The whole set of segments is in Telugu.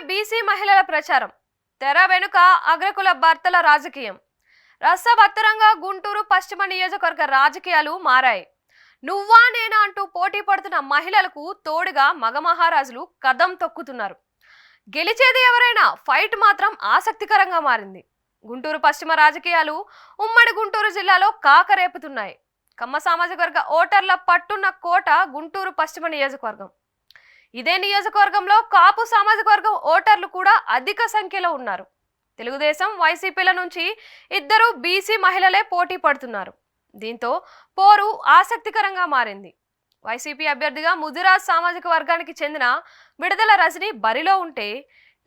బీసీ మహిళల ప్రచారం. తెర వెనుక అగ్రకుల భర్తల రాజకీయం. రసవత్తరంగా గుంటూరు పశ్చిమ నియోజకవర్గ రాజకీయాలు మారాయి. నువ్వా నేనా అంటూ పోటీ పడుతున్న మహిళలకు తోడుగా మగ మహారాజులు కదం తొక్కుతున్నారు. గెలిచేది ఎవరైనా ఫైట్ మాత్రం ఆసక్తికరంగా మారింది. గుంటూరు పశ్చిమ రాజకీయాలు ఉమ్మడి గుంటూరు జిల్లాలో కాకరేపుతున్నాయి. కమ్మ సామాజిక వర్గ ఓటర్ల పట్టున్న కోట గుంటూరు పశ్చిమ నియోజకవర్గం. ఇదే నియోజకవర్గంలో కాపు సామాజిక వర్గం ఓటర్లు కూడా అధిక సంఖ్యలో ఉన్నారు. తెలుగుదేశం వైసీపీల నుంచి ఇద్దరు బీసీ మహిళలే పోటీ పడుతున్నారు. దీంతో పోరు ఆసక్తికరంగా మారింది. వైసీపీ అభ్యర్థిగా ముదిరాజ్ సామాజిక వర్గానికి చెందిన విడుదల రజని బరిలో ఉంటే,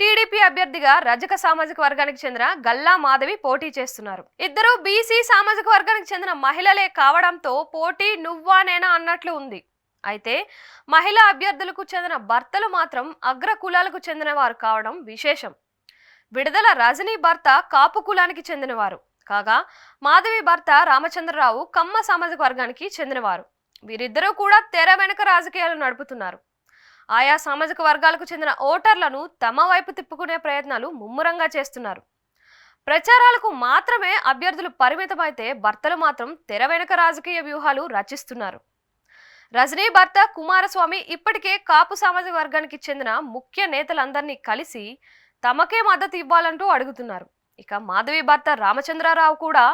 టీడీపీ అభ్యర్థిగా రజక సామాజిక వర్గానికి చెందిన గల్లా మాధవి పోటీ చేస్తున్నారు. ఇద్దరు బీసీ సామాజిక వర్గానికి చెందిన మహిళలే కావడంతో పోటీ నువ్వా నేనా అన్నట్లు ఉంది. అయితే మహిళా అభ్యర్థులకు చెందిన భర్తలు మాత్రం అగ్ర కులాలకు చెందిన వారు కావడం విశేషం. విడుదల రజనీ భర్త కాపు కులానికి చెందినవారు కాగా, మాధవి భర్త రామచంద్రరావు కమ్మ సామాజిక వర్గానికి చెందినవారు. వీరిద్దరూ కూడా తెర వెనుక రాజకీయాలు నడుపుతున్నారు. ఆయా సామాజిక వర్గాలకు చెందిన ఓటర్లను తమ వైపు తిప్పుకునే ప్రయత్నాలు ముమ్మరంగా చేస్తున్నారు. ప్రచారాలకు మాత్రమే అభ్యర్థులు పరిమితమైతే, భర్తలు మాత్రం తెర వెనుక రాజకీయ వ్యూహాలు రచిస్తున్నారు. రజనీ భర్త కుమారస్వామి ఇప్పటికే కాపు సామాజిక వర్గానికి చెందిన ముఖ్య నేతలందరినీ కలిసి తమకే మద్దతు ఇవ్వాలంటూ అడుగుతున్నారు. ఇక మాధవి భర్త రామచంద్రరావు కూడా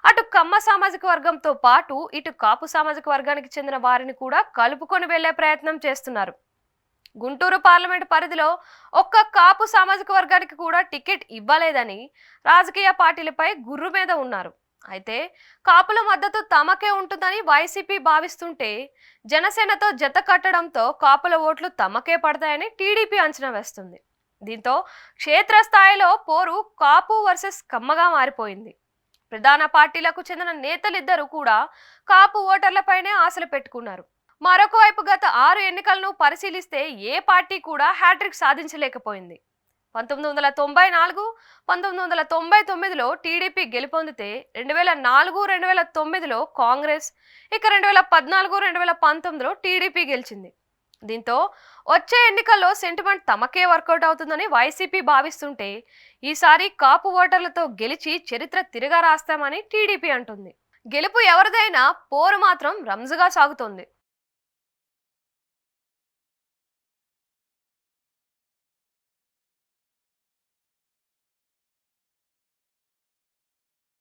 అటు కమ్మ సామాజిక వర్గంతో పాటు ఇటు కాపు సామాజిక వర్గానికి చెందిన వారిని కూడా కలుపుకొని వెళ్లే ప్రయత్నం చేస్తున్నారు. గుంటూరు పార్లమెంటు పరిధిలో ఒక్క కాపు సామాజిక వర్గానికి కూడా టికెట్ ఇవ్వలేదని రాజకీయ పార్టీలపై గుర్రు మీద ఉన్నారు. అయితే కాపుల మద్దతు తమకే ఉంటుందని వైసీపీ భావిస్తుంటే, జనసేనతో జత కట్టడంతో కాపుల ఓట్లు తమకే పడతాయని టీడీపీ అంచనా వేస్తుంది. దీంతో క్షేత్రస్థాయిలో పోరు కాపు వర్సెస్ కమ్మగా మారిపోయింది. ప్రధాన పార్టీలకు చెందిన నేతలిద్దరూ కూడా కాపు ఓటర్లపైనే ఆశలు పెట్టుకున్నారు. మరొక వైపు గత 6 ఎన్నికలను పరిశీలిస్తే ఏ పార్టీ కూడా హ్యాట్రిక్ సాధించలేకపోయింది. 1994, 1999లో టీడీపీ గెలుపొందితే, 2004, 2009లో కాంగ్రెస్, ఇక 2014, 2019లో టీడీపీ గెలిచింది. దీంతో వచ్చే ఎన్నికల్లో సెంటిమెంట్ తమకే వర్కౌట్ అవుతుందని వైసీపీ భావిస్తుంటే, ఈసారి కాపు ఓటర్లతో గెలిచి చరిత్ర తిరగా రాస్తామని టీడీపీ అంటుంది. గెలుపు ఎవరిదైనా పోరు మాత్రం రంజుగా సాగుతోంది.